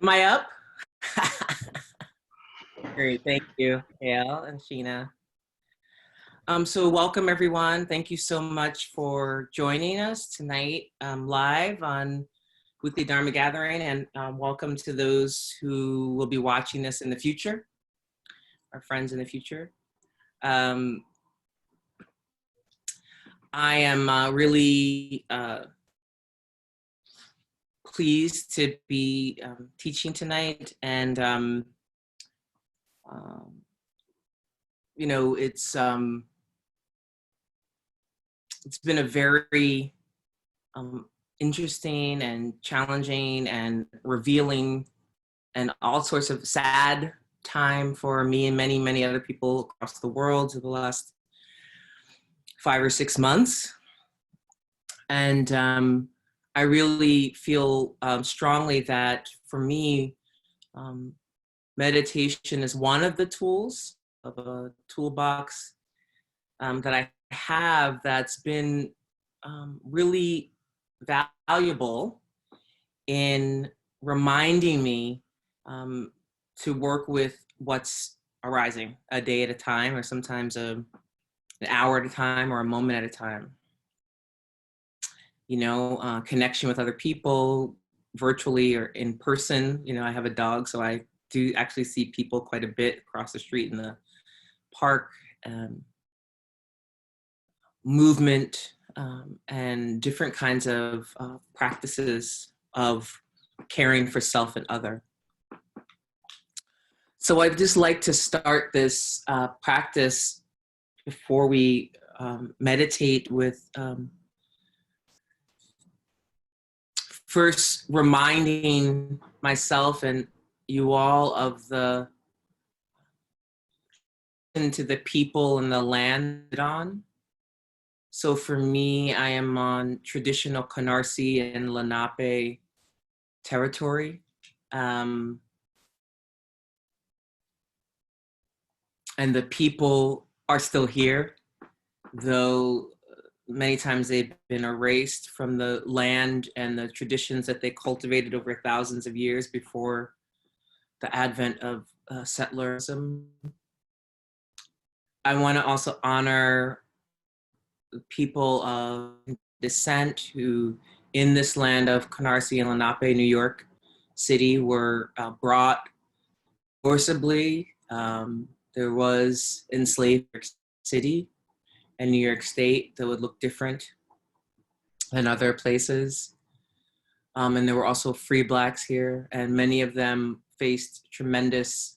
Am I up? Great, thank you, Gail and Sheena. So welcome everyone. Thank you so much for joining us tonight live on Weekly Dharma Gathering, and welcome to those who will be watching this in the future, our friends in the future. I am really pleased to be teaching tonight, and you know, it's been a very interesting and challenging and revealing and all sorts of sad time for me and many other people across the world for the last 5 or 6 months. And I really feel strongly that for me, meditation is one of the tools of a toolbox that I have that's been really valuable in reminding me to work with what's arising a day at a time, or sometimes an hour at a time, or a moment at a time. You know, connection with other people, virtually or in person. You know, I have a dog, so I do actually see people quite a bit across the street in the park. Movement and different kinds of practices of caring for self and other. So I'd just like to start this practice before we meditate with first reminding myself and you all of the to the people and the land on. So for me, I am on traditional Canarsie and Lenape territory. And the people are still here, though many times they've been erased from the land and the traditions that they cultivated over thousands of years before the advent of settlerism. I want to also honor people of descent who in this land of Canarsie and Lenape, New York City, were brought forcibly. There was enslaved New York City and New York State that would look different than other places. And there were also free Blacks here, and many of them faced tremendous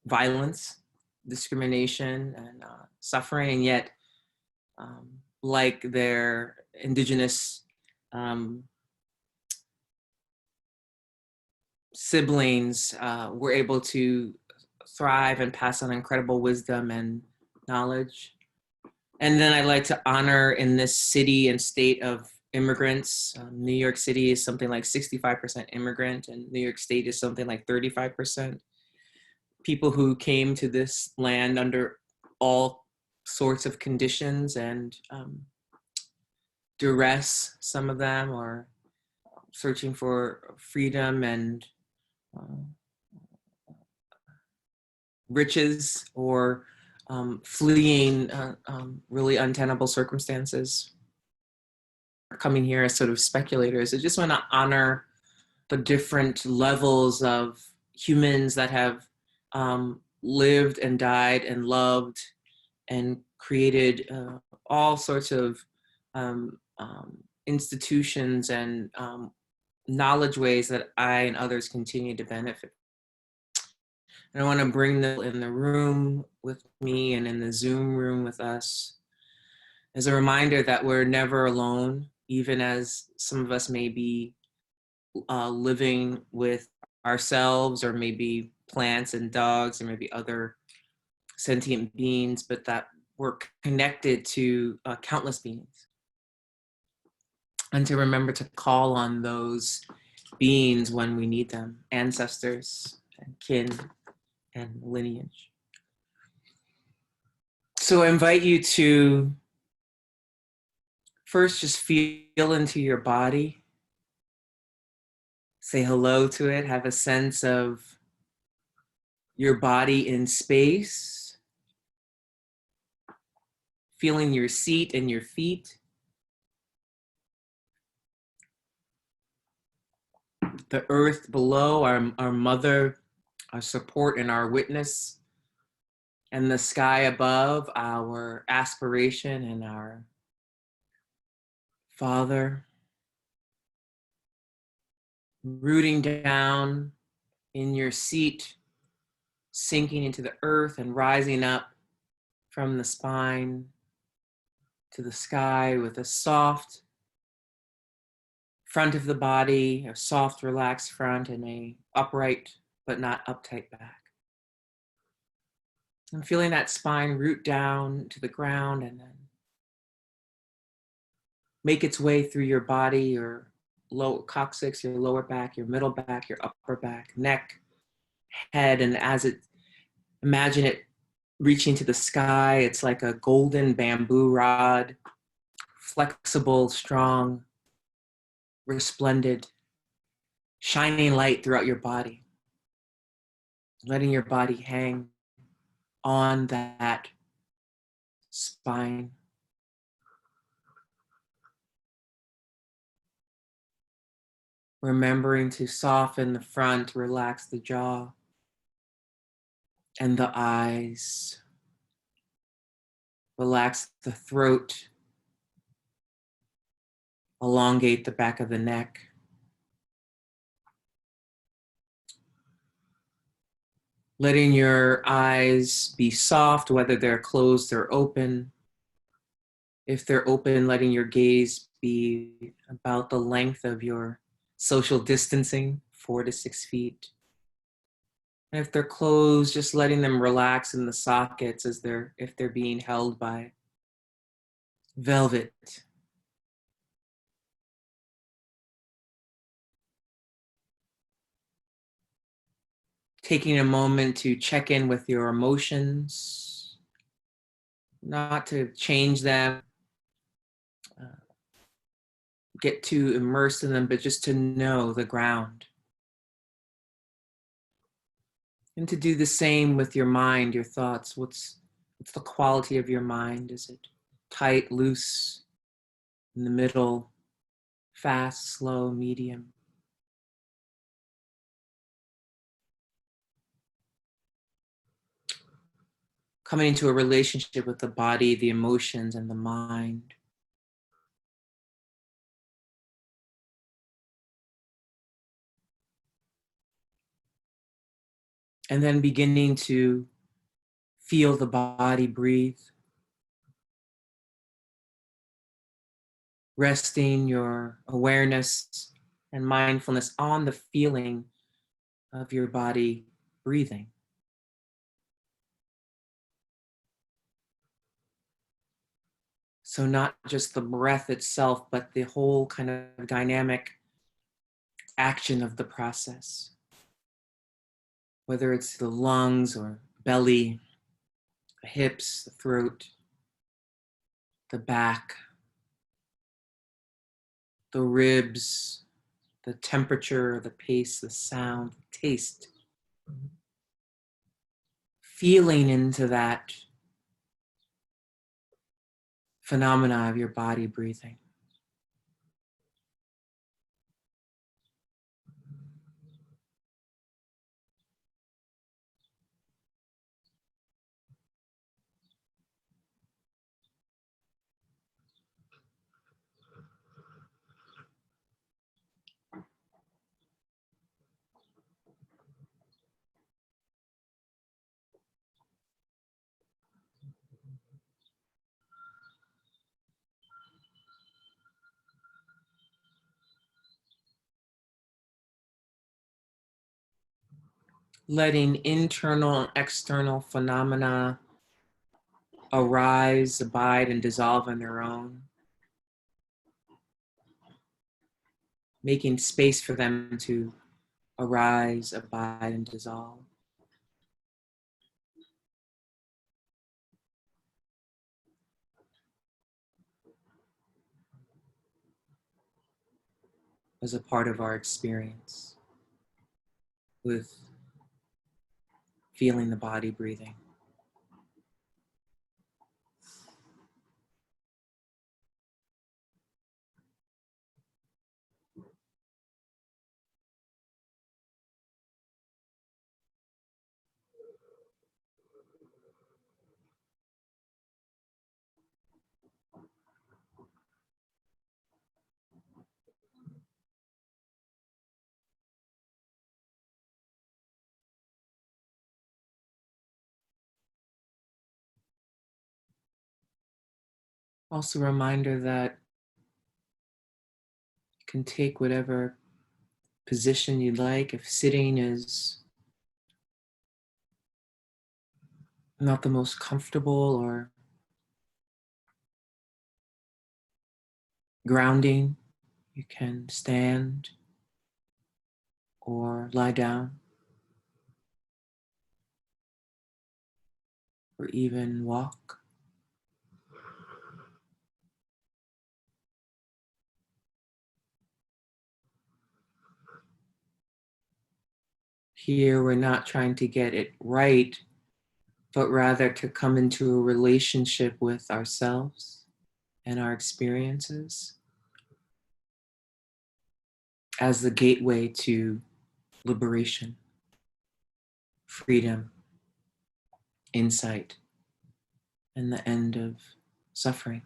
violence, discrimination, and suffering, and yet like their indigenous siblings were able to thrive and pass on incredible wisdom and knowledge. And then I like to honor in this city and state of immigrants. New York City is something like 65% immigrant, and New York State is something like 35%. People who came to this land under all sorts of conditions and duress, some of them, or searching for freedom and riches, or fleeing really untenable circumstances, coming here as sort of speculators. I just want to honor the different levels of humans that have lived and died and loved and created all sorts of institutions and knowledge ways that I and others continue to benefit. And I want to bring them in the room with me and in the Zoom room with us as a reminder that we're never alone, even as some of us may be living with ourselves, or maybe plants and dogs, or maybe other sentient beings, but that we're connected to countless beings. And to remember to call on those beings when we need them, ancestors and kin and lineage. So I invite you to first just feel into your body. Say hello to it. Have a sense of your body in space, feeling your seat and your feet, the earth below, our mother, our support and our witness, and the sky above, our aspiration and our father. Rooting down in your seat, sinking into the earth and rising up from the spine to the sky with a soft front of the body, a soft, relaxed front, and a upright but not uptight back. And feeling that spine root down to the ground and then make its way through your body, your low coccyx, your lower back, your middle back, your upper back, neck, head, and as it, imagine it reaching to the sky. It's like a golden bamboo rod, flexible, strong, resplendent, shining light throughout your body, letting your body hang on that spine. Remembering to soften the front, relax the jaw and the eyes. Relax the throat, elongate the back of the neck. Letting your eyes be soft, whether they're closed or open. If they're open, letting your gaze be about the length of your social distancing, 4 to 6 feet. And if they're closed, just letting them relax in the sockets as if they're being held by velvet. Taking a moment to check in with your emotions, not to change them, get too immersed in them, but just to know the ground. And to do the same with your mind, your thoughts. What's the quality of your mind? Is it tight, loose, in the middle, fast, slow, medium? Coming into a relationship with the body, the emotions, and the mind. And then beginning to feel the body breathe. Resting your awareness and mindfulness on the feeling of your body breathing. So not just the breath itself, but the whole kind of dynamic action of the process. Whether it's the lungs or belly, the hips, the throat, the back, the ribs, the temperature, the pace, the sound, the taste. Feeling into that phenomena of your body breathing. Letting internal and external phenomena arise, abide, and dissolve on their own. Making space for them to arise, abide, and dissolve. as a part of our experience with feeling the body breathing. Also a reminder that you can take whatever position you'd like. If sitting is not the most comfortable or grounding, you can stand or lie down or even walk. Here, we're not trying to get it right, but rather to come into a relationship with ourselves and our experiences as the gateway to liberation, freedom, insight, and the end of suffering.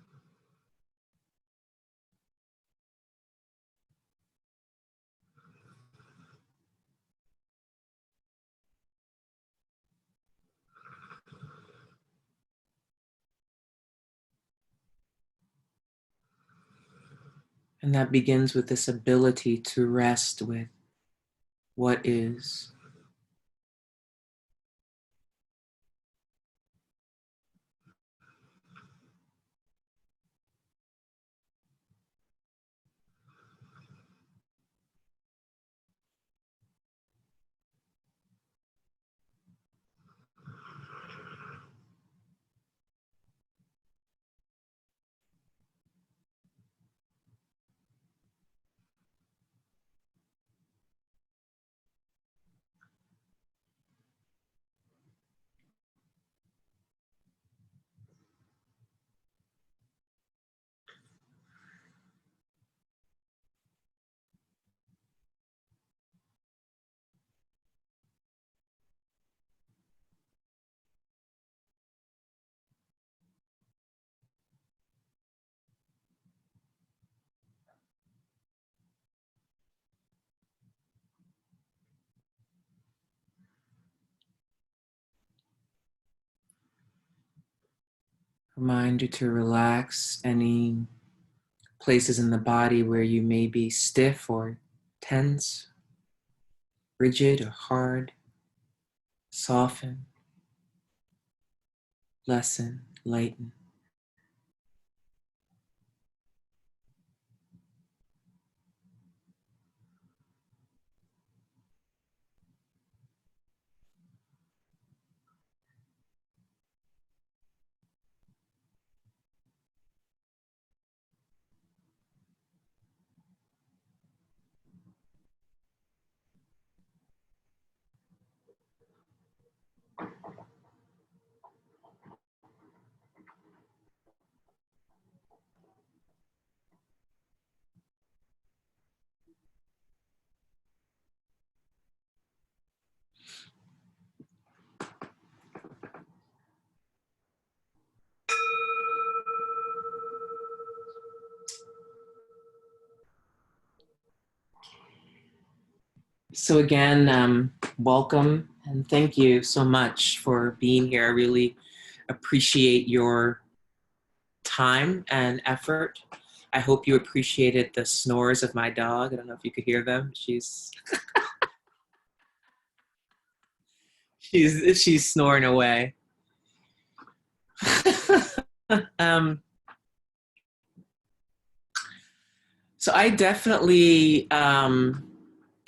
And that begins with this ability to rest with what is. Reminder to relax any places in the body where you may be stiff or tense, rigid or hard. Soften, lessen, lighten. So again, welcome and thank you so much for being here. I really appreciate your time and effort. I hope you appreciated the snores of my dog. I don't know if you could hear them. She's snoring away. um, so I definitely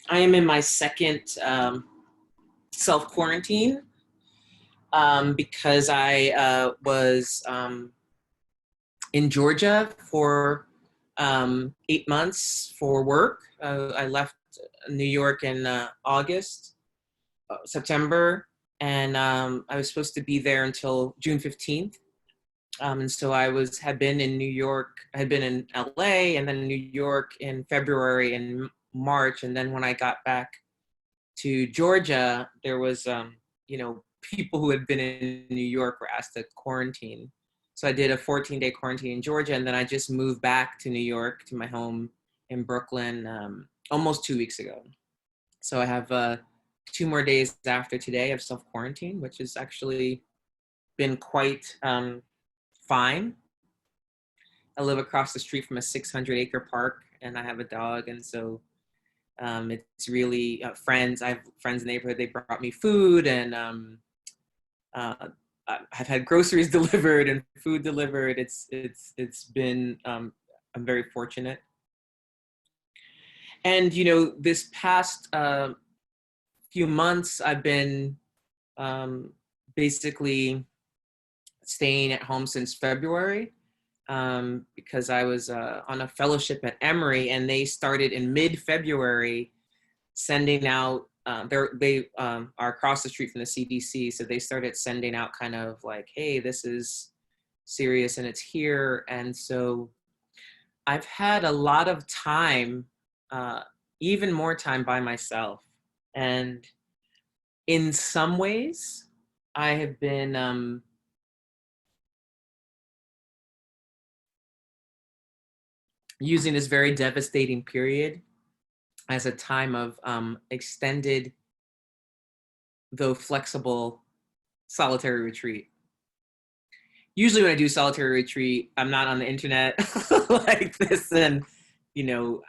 I am in my second self-quarantine because I was in Georgia for 8 months for work. I left New York in September, and I was supposed to be there until June 15th. And so had been in New York, I had been in LA and then New York in February and March. And then when I got back to Georgia, there was, people who had been in New York were asked to quarantine. So I did a 14-day quarantine in Georgia, and then I just moved back to New York, to my home in Brooklyn, almost 2 weeks ago. So I have 2 more days after today of self-quarantine, which has actually been quite fine. I live across the street from a 600-acre park, and I have a dog, and so it's really friends. I have friends in the neighborhood. They brought me food, and I've had groceries delivered and food delivered. It's been I'm very fortunate. And this past few months, I've been basically staying at home since February because I was on a fellowship at Emory, and they started in mid-February sending out, they are across the street from the CDC, so they started sending out kind of like, hey, this is serious and it's here. And so I've had a lot of time, even more time by myself. And in some ways, I have been using this very devastating period as a time of extended, though flexible, solitary retreat. Usually when I do solitary retreat, I'm not on the internet like this and,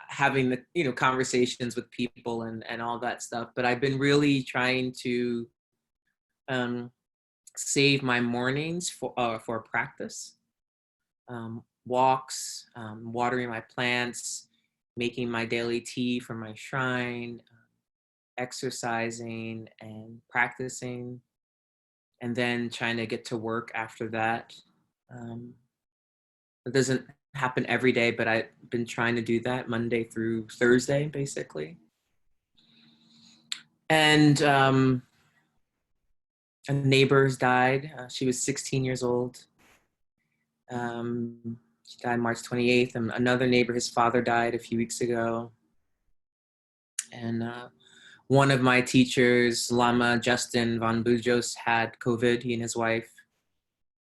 having the, conversations with people and all that stuff. But I've been really trying to save my mornings for practice. Walks, watering my plants, making my daily tea for my shrine, exercising and practicing, and then trying to get to work after that. It doesn't happen every day, but I've been trying to do that Monday through Thursday, basically. And a neighbor's died. She was 16 years old. She died March 28th. And another neighbor, his father died a few weeks ago. And one of my teachers, Lama Justin von Bujos, had COVID. He and his wife.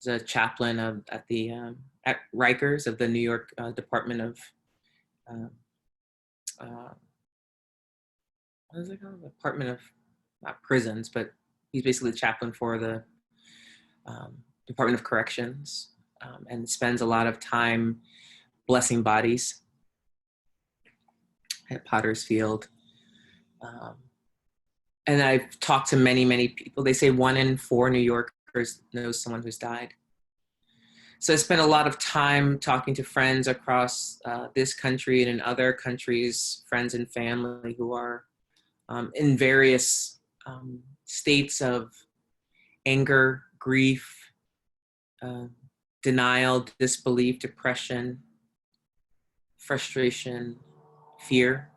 He's a chaplain at Rikers of the New York Department of what is it called? Department of, not prisons, but he's basically the chaplain for the Department of Corrections, and spends a lot of time blessing bodies at Potter's Field. And I've talked to many, many people. They say 1 in 4 New Yorkers knows someone who's died. So I spent a lot of time talking to friends across this country and in other countries, friends and family who are in various states of anger, grief, denial, disbelief, depression, frustration, fear.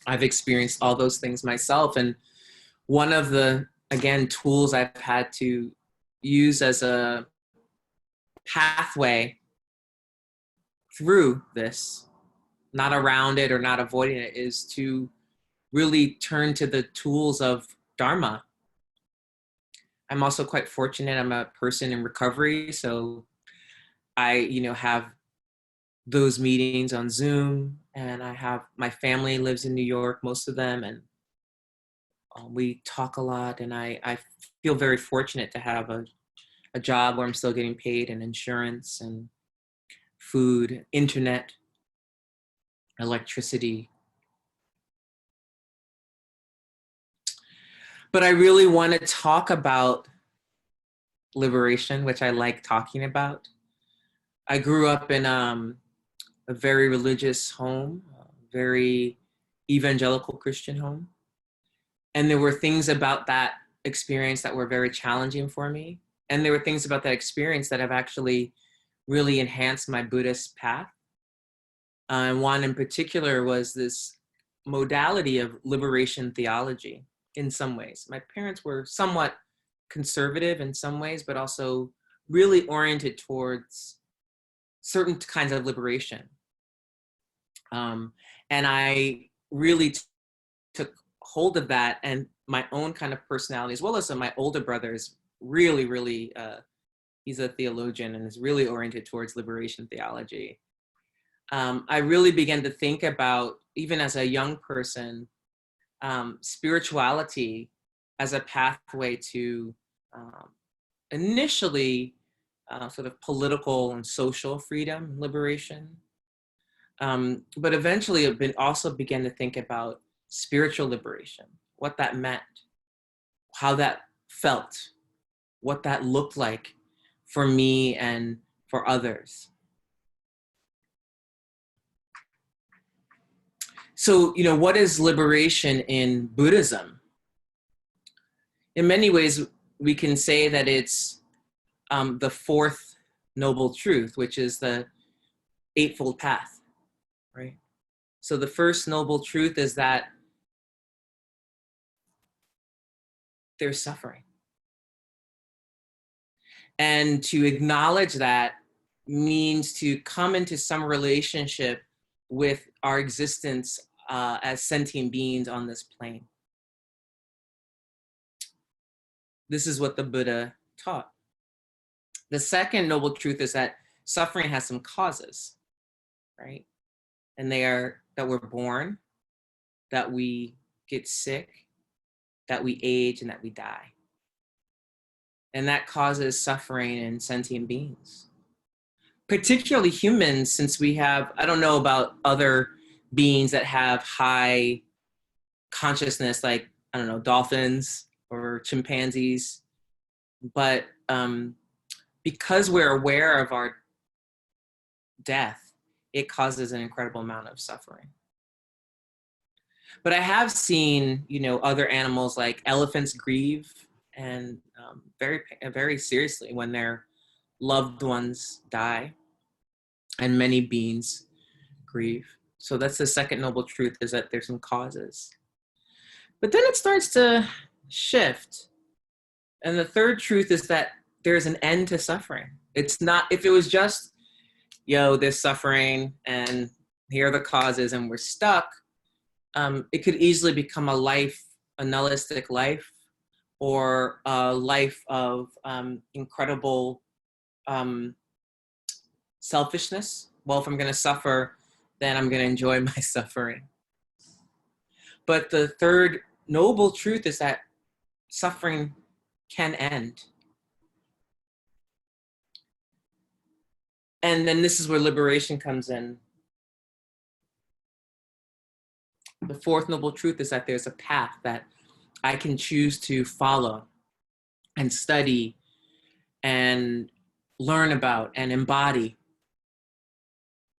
I've experienced all those things myself. And one of the, again, tools I've had to use as a pathway through this, not around it or not avoiding it, is to really turn to the tools of Dharma. I'm also quite fortunate. I'm a person in recovery, so I, have those meetings on Zoom, and I have, my family lives in New York, most of them, and we talk a lot, and I feel very fortunate to have a job where I'm still getting paid, and insurance and food, internet, electricity. But I really want to talk about liberation, which I like talking about. I grew up in a very religious home, a very evangelical Christian home. And there were things about that experience that were very challenging for me. And there were things about that experience that have actually really enhanced my Buddhist path. And one in particular was this modality of liberation theology in some ways. My parents were somewhat conservative in some ways, but also really oriented towards certain kinds of liberation. And I really took hold of that, and my own kind of personality, as well as my older brother is really, he's a theologian and is really oriented towards liberation theology. I really began to think about, even as a young person, spirituality as a pathway to initially sort of political and social freedom, liberation. But eventually it also began to think about spiritual liberation, what that meant, how that felt, what that looked like for me and for others. So, what is liberation in Buddhism? In many ways, we can say that it's the fourth noble truth, which is the Eightfold Path, right? So the first noble truth is that there's suffering. And to acknowledge that means to come into some relationship with our existence as sentient beings on this plane. This is what the Buddha taught. The second noble truth is that suffering has some causes, right? And they are that we're born, that we get sick, that we age, and that we die. And that causes suffering in sentient beings, particularly humans, since we have, I don't know about other beings that have high consciousness, like, I don't know, dolphins or chimpanzees, but because we're aware of our death, it causes an incredible amount of suffering. But I have seen, other animals like elephants grieve, and very seriously when their loved ones die, and many beings grieve. So that's the second noble truth, is that there's some causes. But then it starts to shift. And the third truth is that there's an end to suffering. It's not, if it was just, there's suffering and here are the causes and we're stuck, it could easily become a nihilistic life, or a life of incredible selfishness. Well, if I'm going to suffer, then I'm going to enjoy my suffering. But the third noble truth is that suffering can end. And then this is where liberation comes in. The fourth noble truth is that there's a path that I can choose to follow and study and learn about and embody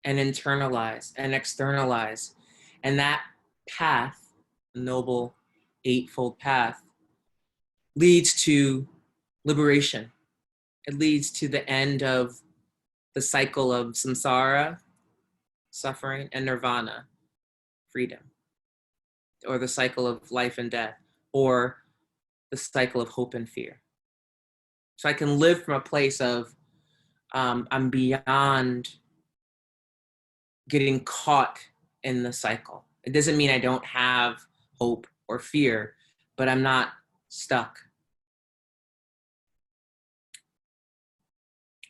and internalize and externalize. And that path, the noble eightfold path, leads to liberation. It leads to the end of the cycle of samsara, suffering, and nirvana, freedom, or the cycle of life and death, or the cycle of hope and fear. So I can live from a place of I'm beyond getting caught in the cycle. It doesn't mean I don't have hope or fear, but I'm not stuck.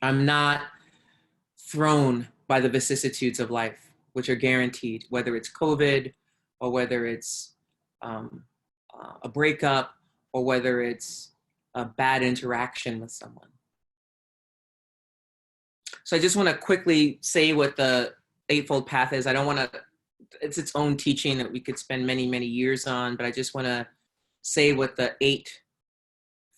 I'm not thrown by the vicissitudes of life, which are guaranteed, whether it's COVID, or whether it's a breakup, or whether it's a bad interaction with someone. So I just want to quickly say what the Eightfold Path is. I don't want to, it's its own teaching that we could spend many, many years on, but I just want to say what the 8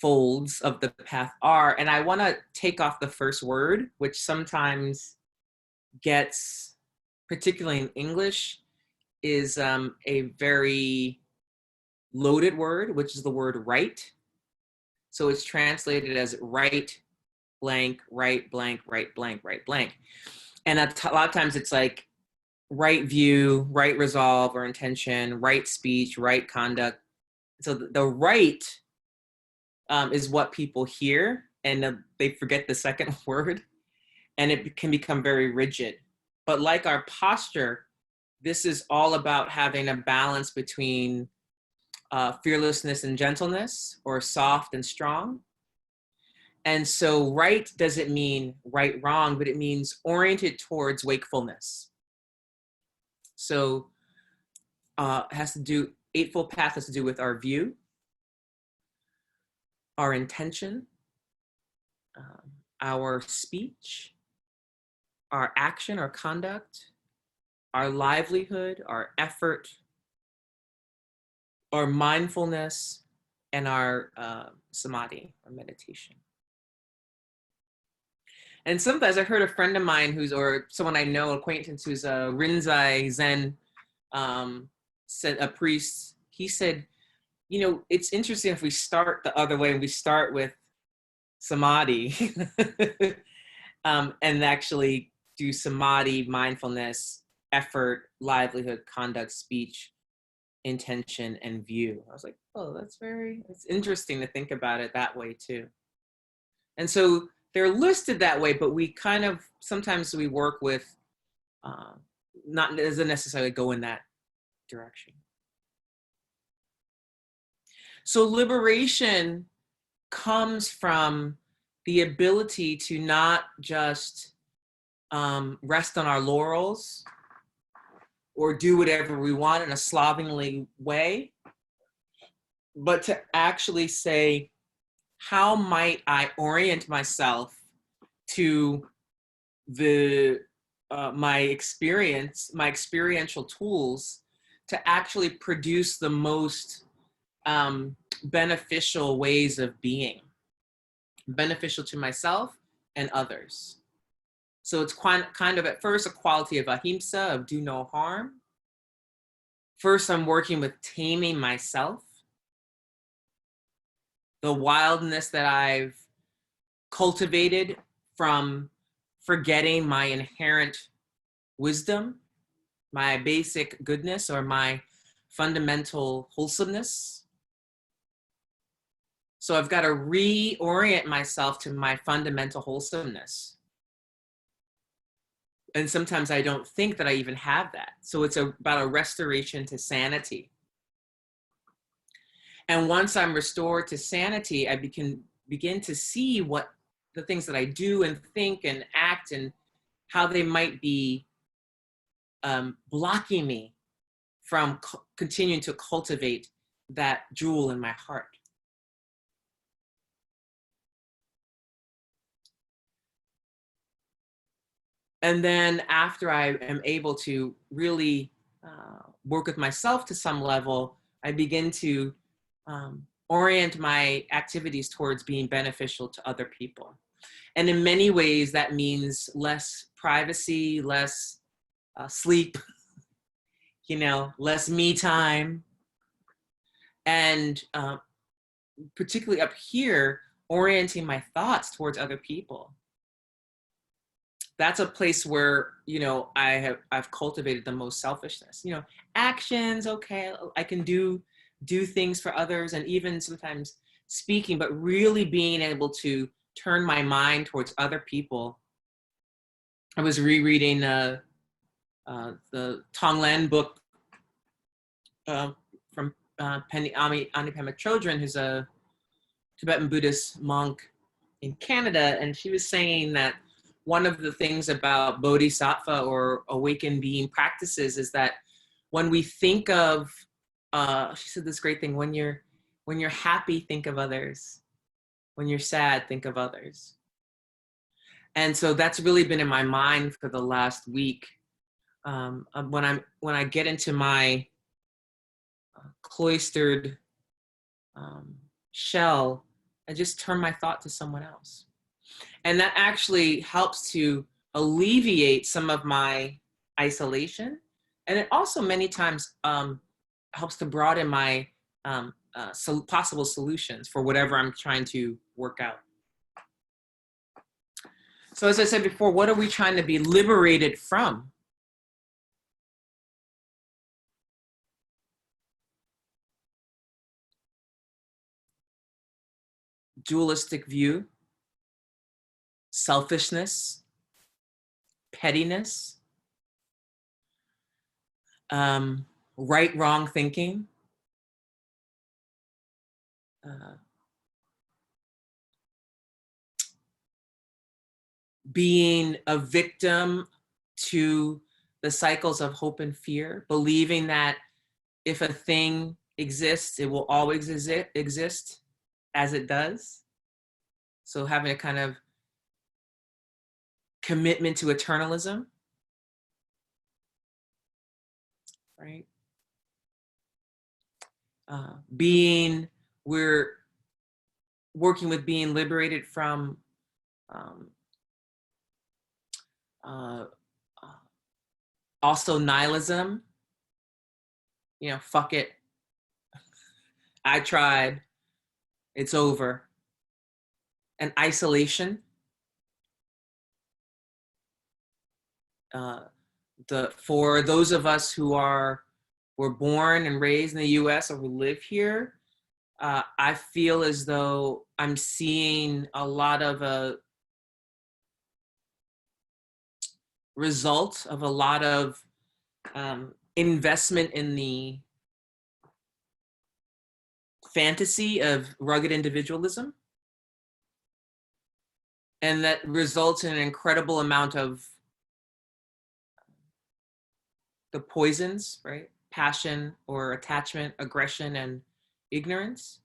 folds of the path are. And I want to take off the first word, which sometimes gets, particularly in English, is a very loaded word, which is the word right. So it's translated as right blank, right blank, right blank, right blank. And a lot of times it's like right view, right resolve or intention, right speech, right conduct. So the right is what people hear, and they forget the second word, and it can become very rigid. But like our posture, this is all about having a balance between fearlessness and gentleness, or soft and strong. And so right doesn't mean right, wrong, but it means oriented towards wakefulness. So has to do, Eightfold Path has to do with our view, our intention, our speech, our action, our conduct, our livelihood, our effort, our mindfulness, and our samadhi, or meditation. And sometimes I heard a friend of mine or someone I know, acquaintance, who's a Rinzai Zen said, a priest, he said, it's interesting if we start the other way and we start with samadhi and actually do samadhi, mindfulness, effort, livelihood, conduct, speech, intention, and view. I was like, oh, it's interesting to think about it that way too. And so they're listed that way, but we kind of, sometimes we work with, not doesn't necessarily go in that direction. So liberation comes from the ability to not just rest on our laurels or do whatever we want in a slovenly way, but to actually say, how might I orient myself to my experiential tools to actually produce the most beneficial ways of being, beneficial to myself and others. So it's kind of at first a quality of ahimsa, of do no harm. First, I'm working with taming myself, the wildness that I've cultivated from forgetting my inherent wisdom, my basic goodness, or my fundamental wholesomeness. So I've got to reorient myself to my fundamental wholesomeness. And sometimes I don't think that I even have that. So it's about a restoration to sanity. And once I'm restored to sanity, I begin to see what the things that I do and think and act and how they might be blocking me from continuing to cultivate that jewel in my heart. And then after I am able to really work with myself to some level, I begin to orient my activities towards being beneficial to other people. And in many ways, that means less privacy, less sleep, less me time. And particularly up here, orienting my thoughts towards other people. That's a place where, I've cultivated the most selfishness. Actions, okay, I can do things for others, and even sometimes speaking, but really being able to turn my mind towards other people. I was rereading the Tonglen book from Anipema Chodron, who's a Tibetan Buddhist monk in Canada, and she was saying that one of the things about bodhisattva or awakened being practices is that when we think of, she said this great thing, when you're happy, think of others. When you're sad, think of others. And so that's really been in my mind for the last week. When I get into my cloistered shell, I just turn my thought to someone else. And that actually helps to alleviate some of my isolation. And it also many times helps to broaden my possible solutions for whatever I'm trying to work out. So as I said before, what are we trying to be liberated from? dualistic view, selfishness, pettiness, right, wrong thinking, uh, being a victim to the cycles of hope and fear, believing that if a thing exists, it will always exist as it does. So having a kind of commitment to eternalism, right? We're working with being liberated from um, uh, also nihilism, fuck it, I tried, it's over. And isolation, for those of us who were born and raised in the US or who live here, I feel as though I'm seeing a lot of a result of a lot of investment in the fantasy of rugged individualism. And that results in an incredible amount of the poisons, right? Passion or attachment, aggression, and ignorance.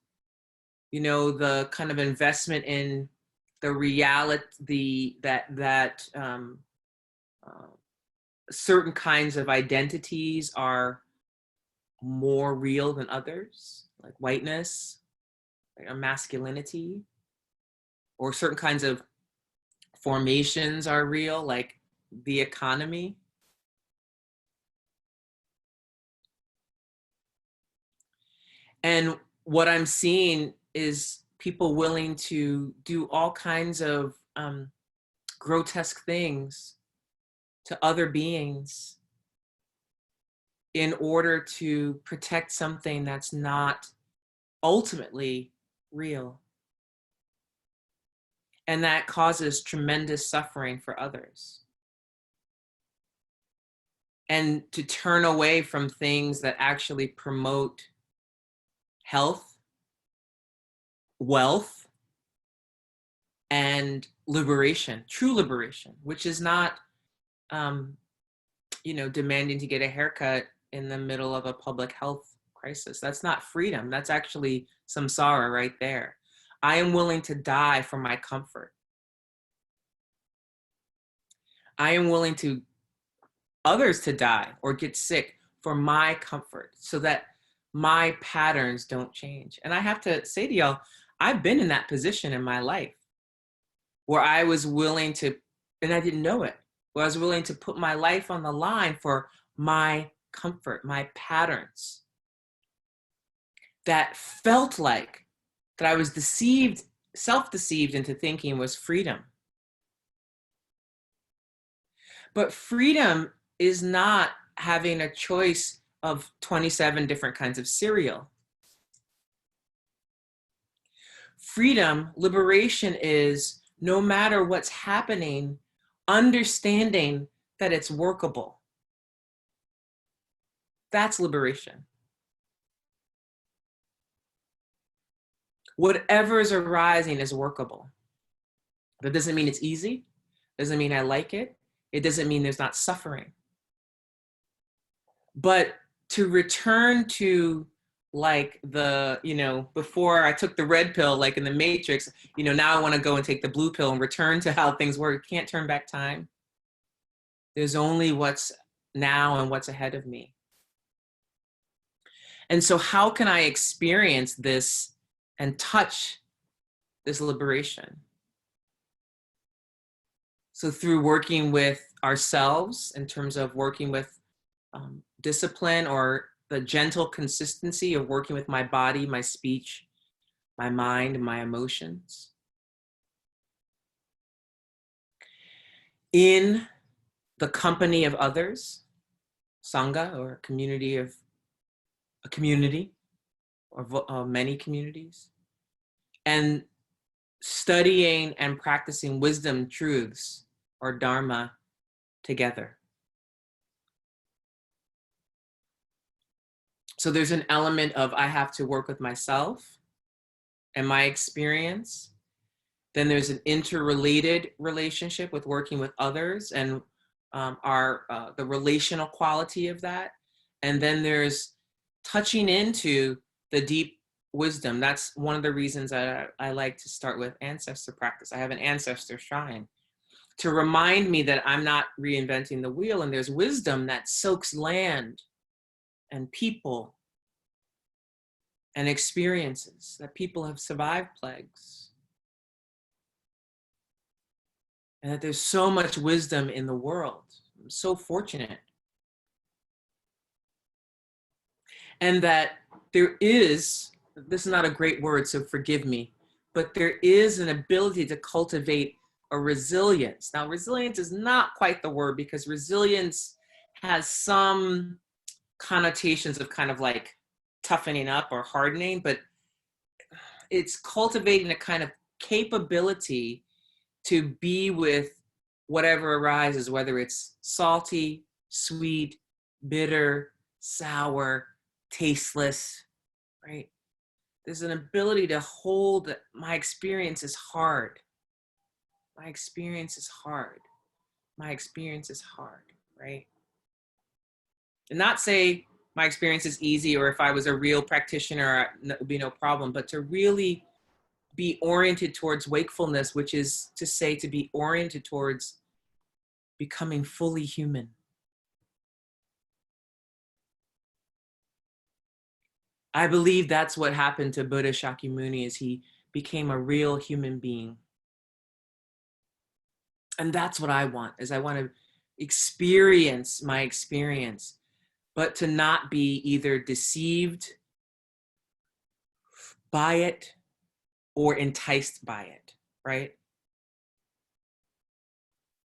The kind of investment in the reality that certain kinds of identities are more real than others, like whiteness, or masculinity, or certain kinds of formations are real, like the economy. And what I'm seeing is people willing to do all kinds of grotesque things to other beings in order to protect something that's not ultimately real. And that causes tremendous suffering for others. And to turn away from things that actually promote health, wealth, and liberation, true liberation, which is not, demanding to get a haircut in the middle of a public health crisis. That's not freedom. That's actually samsara right there. I am willing to die for my comfort. I am willing to others to die or get sick for my comfort so that my patterns don't change. And I have to say to y'all, I've been in that position in my life where I was willing to, and I didn't know it, where I was willing to put my life on the line for my comfort, my patterns that felt like that I was deceived, self-deceived into thinking was freedom. But freedom is not having a choice of 27 different kinds of cereal. Freedom, liberation is no matter what's happening, understanding that it's workable. That's liberation. Whatever is arising is workable. That doesn't mean it's easy. Doesn't mean I like it. It doesn't mean there's not suffering. But to return to like before I took the red pill, like in the Matrix, now I want to go and take the blue pill and return to how things were. You can't turn back time. There's only what's now and what's ahead of me. And so how can I experience this and touch this liberation? So through working with ourselves in terms of working with discipline or the gentle consistency of working with my body, my speech, my mind, my emotions. In the company of others, Sangha or a community or many communities. And studying and practicing wisdom truths or Dharma together. So there's an element of I have to work with myself and my experience. Then there's an interrelated relationship with working with others and the relational quality of that. And then there's touching into the deep wisdom. That's one of the reasons I like to start with ancestor practice. I have an ancestor shrine to remind me that I'm not reinventing the wheel, and there's wisdom that soaks land and people and experiences, that people have survived plagues, and that there's so much wisdom in the world. I'm so fortunate. And that there is, this is not a great word, so forgive me, but there is an ability to cultivate a resilience. Now, resilience is not quite the word, because resilience has some connotations of kind of like toughening up or hardening, but it's cultivating a kind of capability to be with whatever arises, whether it's salty, sweet, bitter, sour, tasteless, right? There's an ability to hold that my experience is hard. My experience is hard. My experience is hard, right? And not say my experience is easy, or if I was a real practitioner, it would be no problem, but to really be oriented towards wakefulness, which is to say to be oriented towards becoming fully human. I believe that's what happened to Buddha Shakyamuni, is he became a real human being. And that's what I want, is I want to experience my experience, but to not be either deceived by it or enticed by it, right?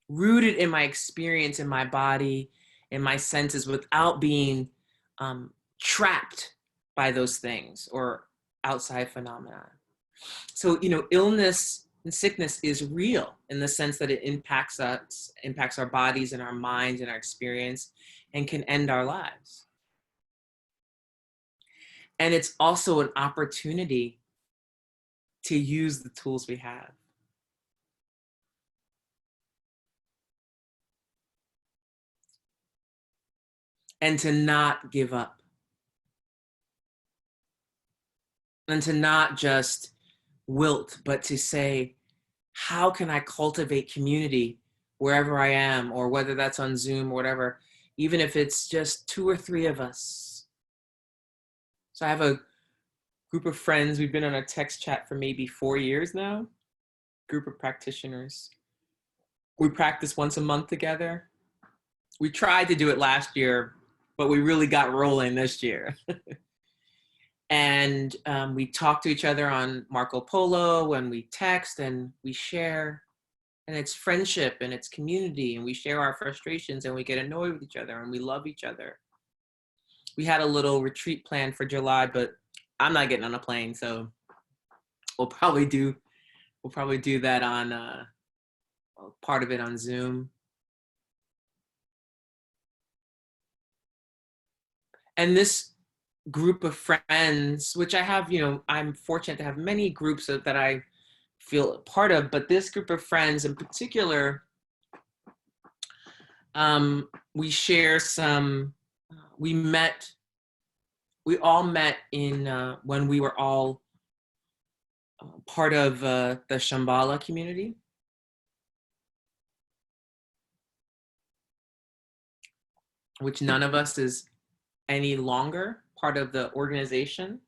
Rooted in my experience, in my body, in my senses, without being trapped by those things or outside phenomena. So, illness and sickness is real in the sense that it impacts us, impacts our bodies and our minds and our experience, and can end our lives. And it's also an opportunity to use the tools we have. And to not give up. And to not just wilt, but to say, how can I cultivate community wherever I am, or whether that's on Zoom or whatever, even if it's just 2 or 3 of us. So I have a group of friends. We've been on a text chat for maybe 4 years now, group of practitioners. We practice once a month together. We tried to do it last year, but we really got rolling this year. And we talk to each other on Marco Polo, and we text and we share, and it's friendship and it's community, and we share our frustrations and we get annoyed with each other and we love each other. We had a little retreat planned for July, but I'm not getting on a plane, so we'll probably do that on part of it on Zoom. And this group of friends, which I have, I'm fortunate to have many groups that I feel part of, but this group of friends in particular, we share some, we all met in, when we were all part of the Shambhala community. Which none of us is any longer part of the organization,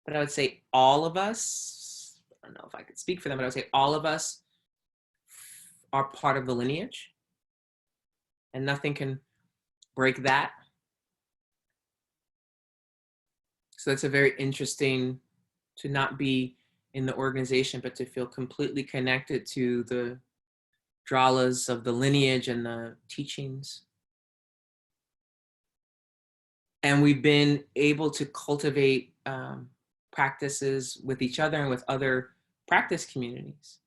but I would say all of us, I don't know if I could speak for them, but I would say all of us are part of the lineage, and nothing can break that. So it's a very interesting to not be in the organization, but to feel completely connected to the dralas of the lineage and the teachings. And we've been able to cultivate practices with each other and with other practice communities.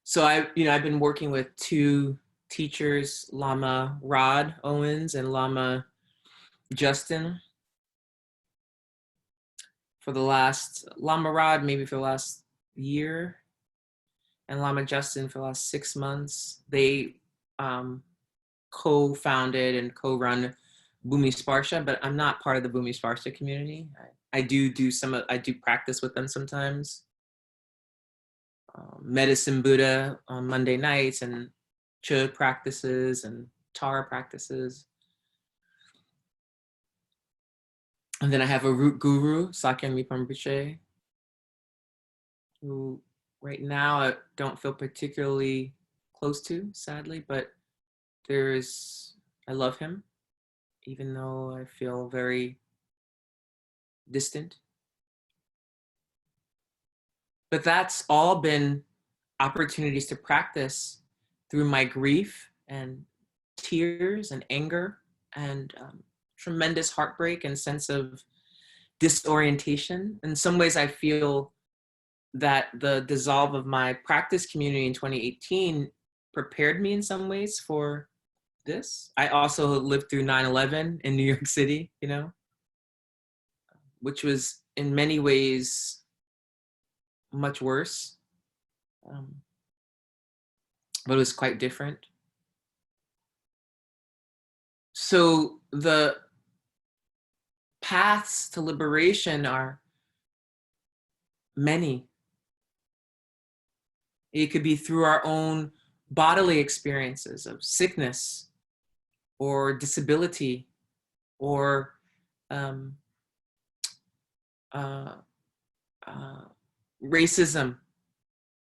So I've been working with two teachers, Lama Rod Owens and Lama Justin, Lama Rod maybe for the last year, and Lama Justin for the last 6 months. They co-founded and co-run Bhumi Sparsha, but I'm not part of the Bhumi Sparsha community. I do practice with them sometimes. Medicine Buddha on Monday nights, and Chö practices and Tara practices. And then I have a root guru, Sakya Rinpoche, who right now I don't feel particularly close to, sadly, but I love him, even though I feel very distant. But that's all been opportunities to practice through my grief and tears and anger and tremendous heartbreak and sense of disorientation. In some ways, I feel that the dissolve of my practice community in 2018 prepared me in some ways for this. I also lived through 9/11 in New York City, which was in many ways much worse, but it was quite different. So the paths to liberation are many. It could be through our own bodily experiences of sickness or disability or racism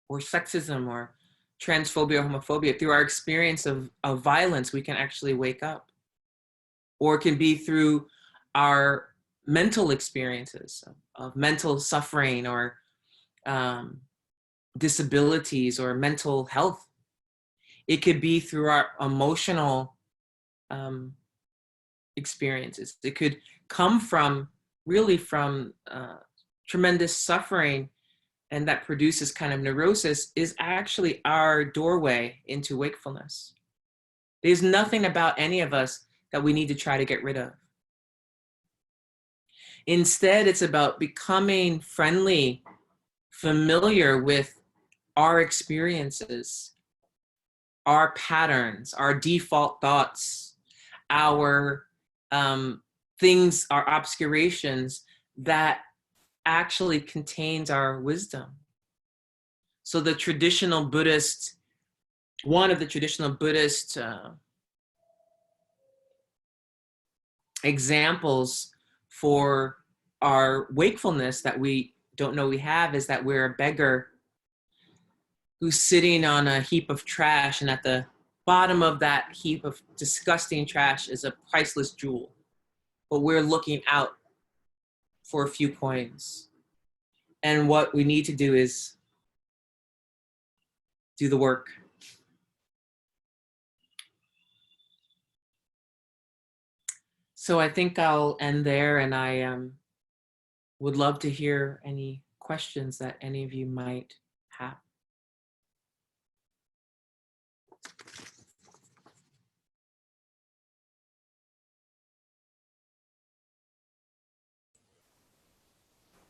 or sexism or transphobia or homophobia. Through our experience of violence, we can actually wake up. Or it can be through our mental experiences of mental suffering or disabilities or mental health. It could be through our emotional experiences. It could come from tremendous suffering, and that produces kind of neurosis is actually our doorway into wakefulness. There's nothing about any of us that we need to try to get rid of. Instead, it's about becoming friendly, familiar with our experiences, our patterns, our default thoughts, our things, our obscurations that actually contains our wisdom. So one of the traditional Buddhist examples for our wakefulness that we don't know we have is that we're a beggar who's sitting on a heap of trash, and at the bottom of that heap of disgusting trash is a priceless jewel. But we're looking out for a few coins. And what we need to do is do the work. So I think I'll end there, and I would love to hear any questions that any of you might have.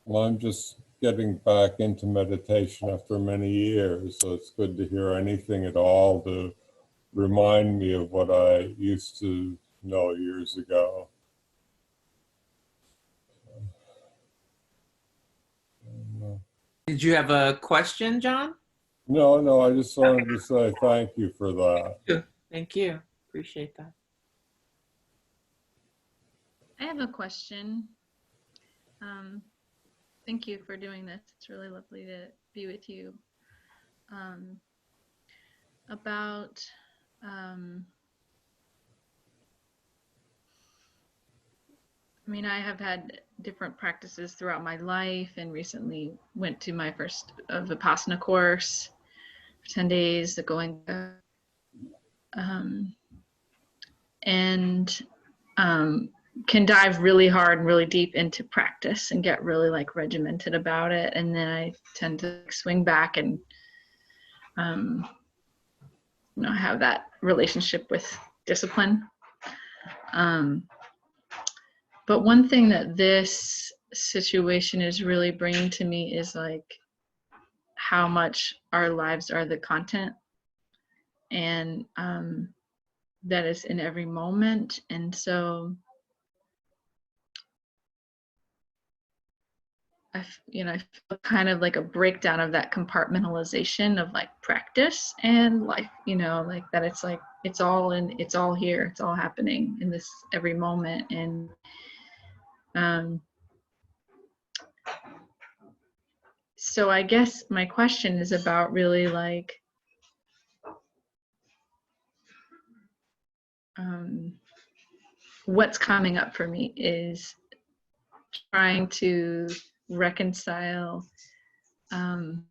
Well, I'm just getting back into meditation after many years, so it's good to hear anything at all to remind me of what I used to know years ago. Did you have a question, John? No, I just wanted to say thank you for that. Thank you. Appreciate that. I have a question. Thank you for doing this. It's really lovely to be with you. About I have had different practices throughout my life, and recently went to my first Vipassana course for 10 days, can dive really hard and really deep into practice and get really like regimented about it, and then I tend to swing back and have that relationship with discipline. But one thing that this situation is really bringing to me is like how much our lives are the content, and that is in every moment. And so I feel kind of like a breakdown of that compartmentalization of like practice and life, like that it's all here, it's all happening in this every moment. And so I guess my question is about really like what's coming up for me is trying to reconcile the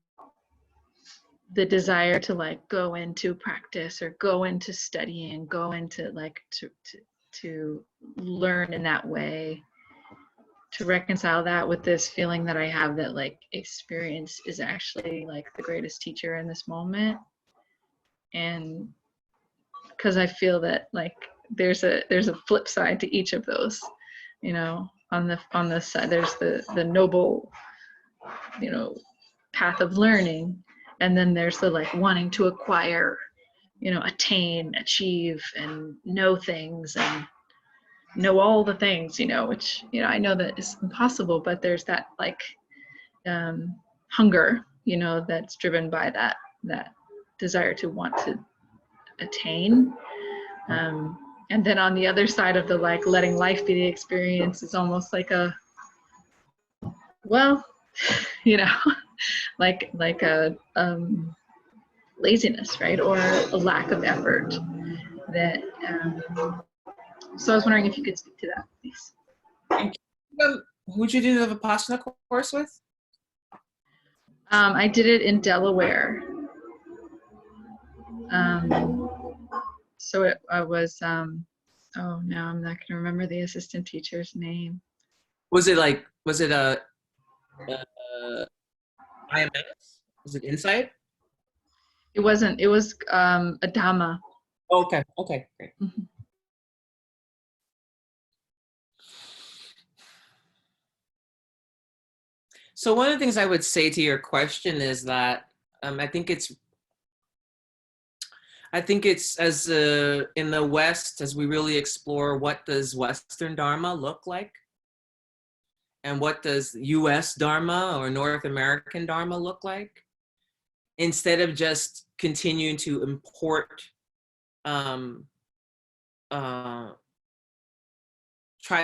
desire to like go into practice or go into studying, go into like to learn in that way, to reconcile that with this feeling that I have that like experience is actually like the greatest teacher in this moment. And because I feel that like there's a flip side to each of those, on the side there's the noble path of learning, and then there's the like wanting to acquire, attain, achieve, and know things and know all the things, which I know that is impossible, but there's that like hunger, that's driven by that desire to want to attain. And then on the other side of the like letting life be the experience is almost like a like a laziness, right, or a lack of effort. That so I was wondering if you could speak to that, please. Who'd you do the Vipassana course with? I did it in Delaware. So I was, oh, now I'm not going to remember the assistant teacher's name. Was it a IMS? Was it Insight? It wasn't. It was a Dharma. Okay, great. Mm-hmm. So one of the things I would say to your question is that I think it's as in the West, as we really explore what does Western Dharma look like, and what does U.S. Dharma or North American Dharma look like, instead of just continuing to import, try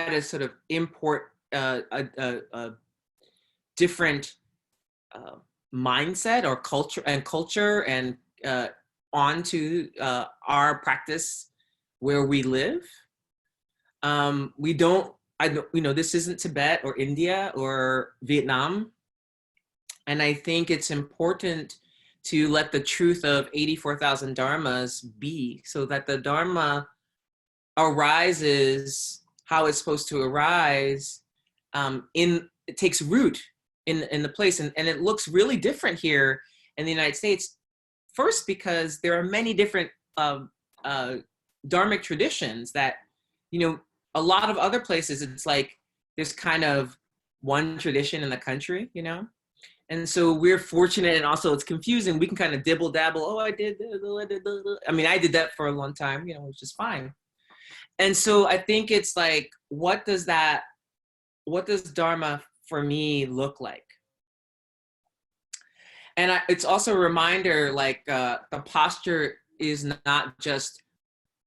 to sort of import a different mindset or culture and onto our practice where we live. This isn't Tibet or India or Vietnam. And I think it's important to let the truth of 84,000 dharmas be, so that the dharma arises how it's supposed to arise. It takes root in the place, and it looks really different here in the United States. First, because there are many different dharmic traditions that, a lot of other places, it's like there's kind of one tradition in the country, And so we're fortunate, and also it's confusing. We can kind of dibble dabble. Oh, I did. I mean, I did that for a long time, which is fine. And so I think it's like, what does Dharma for me look like? And it's also a reminder, like the posture is not just,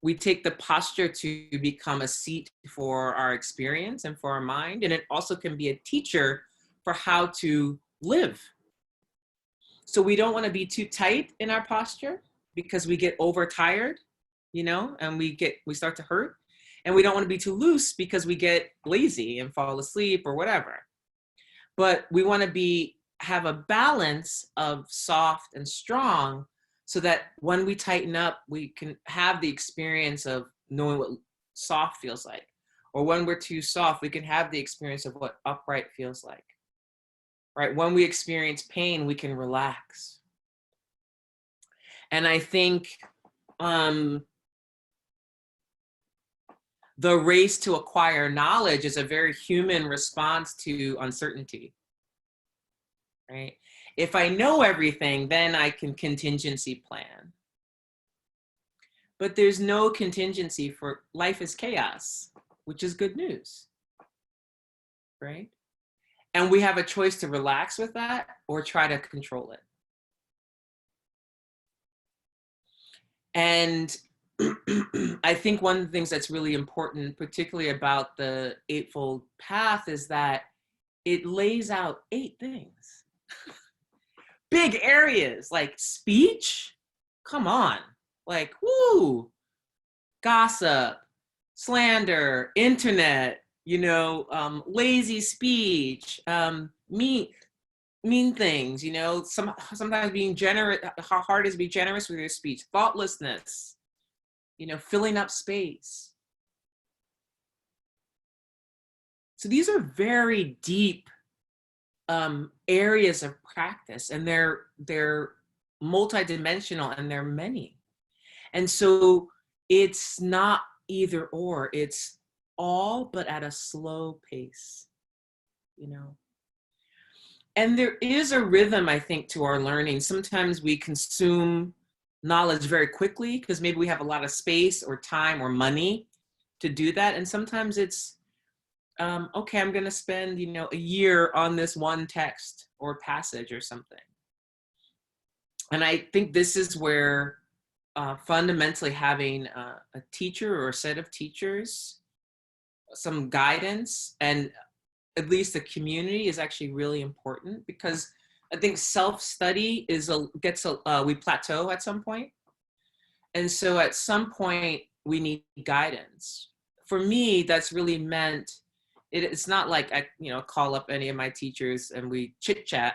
we take the posture to become a seat for our experience and for our mind. And it also can be a teacher for how to live. So we don't want to be too tight in our posture because we get overtired, and we start to hurt. And we don't want to be too loose because we get lazy and fall asleep or whatever. But we want to have a balance of soft and strong, so that when we tighten up, we can have the experience of knowing what soft feels like, or when we're too soft, we can have the experience of what upright feels like, right? When we experience pain, we can relax. And I think the race to acquire knowledge is a very human response to uncertainty, right? If I know everything, then I can contingency plan. But there's no contingency for life is chaos, which is good news, right? And we have a choice to relax with that or try to control it. And I think one of the things that's really important, particularly about the Eightfold Path, is that it lays out 8 things. Big areas like speech, come on, like, woo, gossip, slander, internet, lazy speech, mean things, sometimes being generous, how hard it is to be generous with your speech, thoughtlessness, filling up space. So these are very deep areas of practice, and they're multidimensional, and they're many. And so it's not either or, it's all, but at a slow pace, And there is a rhythm, I think, to our learning. Sometimes we consume knowledge very quickly because maybe we have a lot of space or time or money to do that. And sometimes it's, okay, I'm going to spend, a year on this one text or passage or something. And I think this is where fundamentally having a teacher or a set of teachers, some guidance, and at least the community is actually really important, because I think self-study we plateau at some point. And so at some point we need guidance. For me, that's really meant, it's not like I, call up any of my teachers and we chit chat,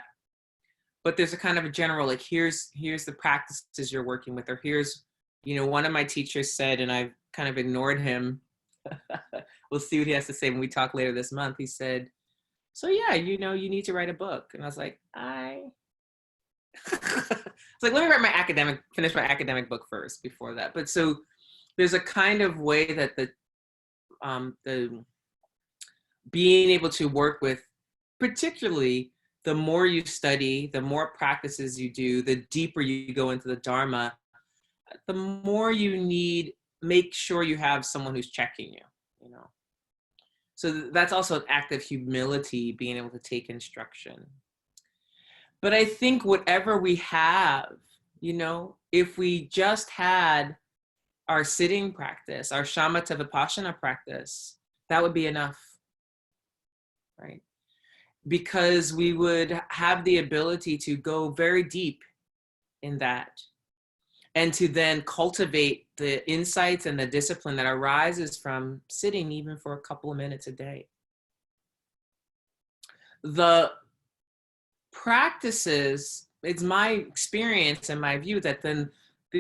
but there's a kind of a general, like, here's the practices you're working with, or here's, one of my teachers said, and I've kind of ignored him. We'll see what he has to say when we talk later this month. He said, so yeah, you need to write a book. And I was like, it's like, let me finish my academic book first before that. But so there's a kind of way that the being able to work with, particularly the more you study, the more practices you do, the deeper you go into the Dharma, the more you make sure you have someone who's checking you, So that's also an act of humility, being able to take instruction. But I think whatever we have, if we just had our sitting practice, our shamatha vipassana practice, that would be enough, right? Because we would have the ability to go very deep in that, and to then cultivate the insights and the discipline that arises from sitting even for a couple of minutes a day. The practices, it's my experience and my view that then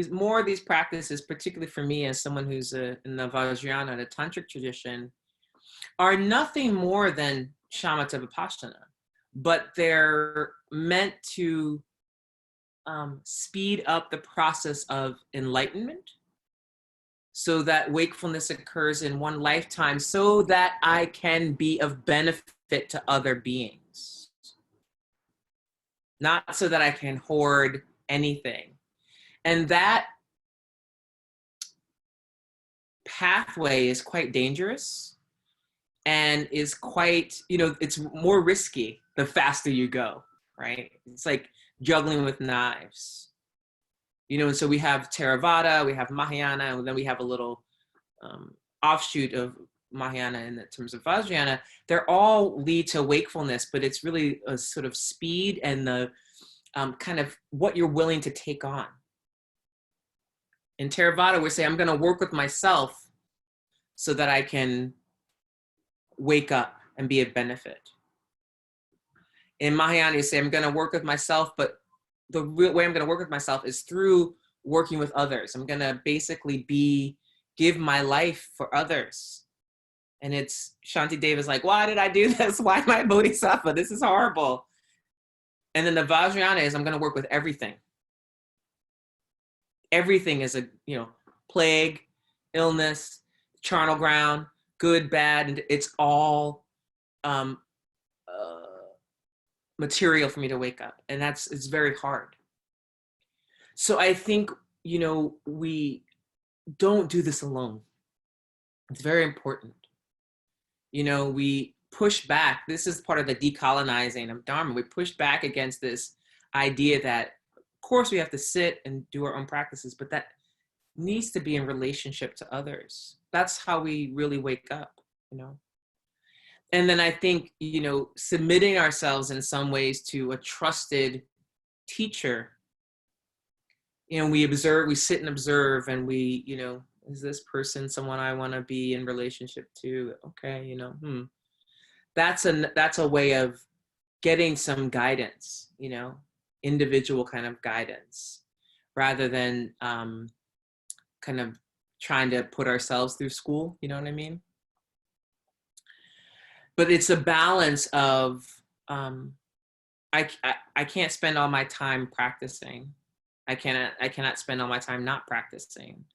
more of these practices, particularly for me as someone who's in the Vajrayana, the Tantric tradition, are nothing more than shamatha vipassana, but they're meant to speed up the process of enlightenment, so that wakefulness occurs in one lifetime, so that I can be of benefit to other beings. Not so that I can hoard anything. And that pathway is quite dangerous and is quite, it's more risky the faster you go, right? It's like juggling with knives, and so we have Theravada, we have Mahayana, and then we have a little offshoot of Mahayana in terms of Vajrayana. They're all lead to wakefulness, but it's really a sort of speed and the kind of what you're willing to take on. In Theravada, we say, I'm going to work with myself so that I can wake up and be of benefit. In Mahayana, you say, I'm going to work with myself, but the real way I'm going to work with myself is through working with others. I'm going to basically give my life for others. And it's Shanté Davis like, why did I do this? Why am I a bodhisattva? This is horrible. And then the Vajrayana is I'm going to work with everything. Everything is a, plague, illness, charnel ground, good, bad, and it's all material for me to wake up. And it's very hard. So I think, we don't do this alone. It's very important. We push back. This is part of the decolonizing of Dharma. We push back against this idea that, of course, we have to sit and do our own practices, but that needs to be in relationship to others. That's how we really wake up, And then I think, submitting ourselves in some ways to a trusted teacher. We sit and observe, and we, is this person someone I want to be in relationship to? Okay, That's a way of getting some guidance, individual kind of guidance, rather than kind of trying to put ourselves through school, you know what I mean? But it's a balance of, I can't spend all my time practicing. I cannot spend all my time not practicing.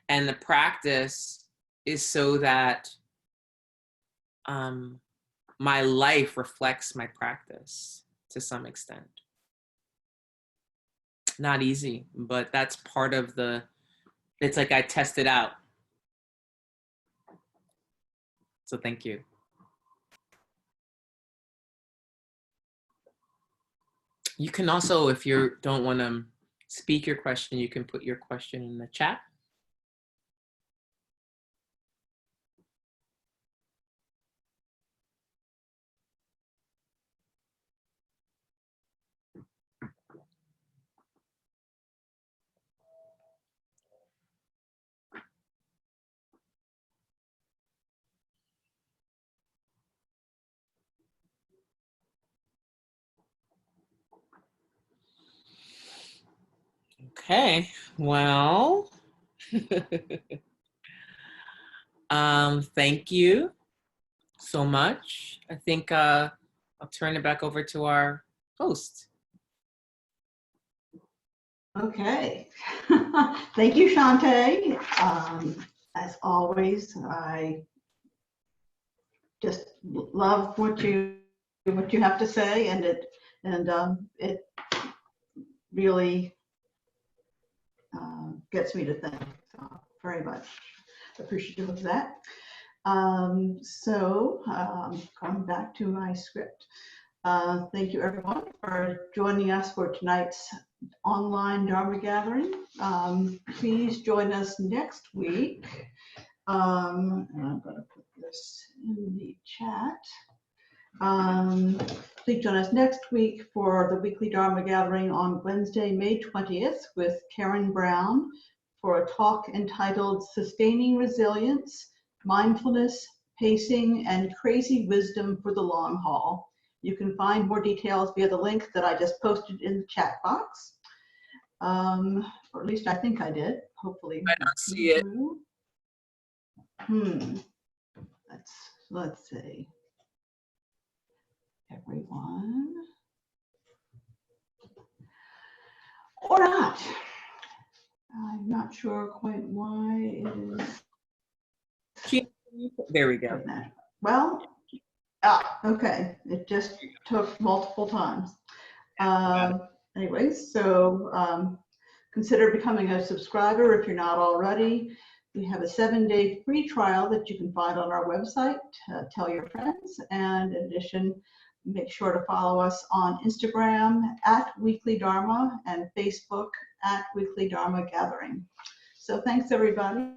And the practice is so that my life reflects my practice to some extent. Not easy, but that's part of it's like I test it out. So thank you. You can also, if you don't want to speak your question, you can put your question in the chat. Okay, well, thank you so much. I think I'll turn it back over to our host. Okay, thank you, Shanté. As always, I just love what you have to say, and it really gets me to think. So very much appreciative of that. Going back to my script. Thank you, everyone, for joining us for tonight's online Dharma gathering. Please join us next week. And I'm going to put this in the chat. Please join us next week for the weekly Dharma gathering on Wednesday, May 20th with Karen Brown for a talk entitled Sustaining Resilience, Mindfulness, Pacing, and Crazy Wisdom for the Long Haul. You can find more details via the link that I just posted in the chat box. Or at least I think I did, hopefully. I don't see it. Let's see. Everyone. Or not. I'm not sure quite why it is. There we go. Well, okay. It just took multiple times. Anyways, so consider becoming a subscriber if you're not already. We have a 7-day free trial that you can find on our website. Tell your friends, and in addition, make sure to follow us on Instagram @Weekly Dharma and Facebook @Weekly Dharma Gathering. So thanks, everybody.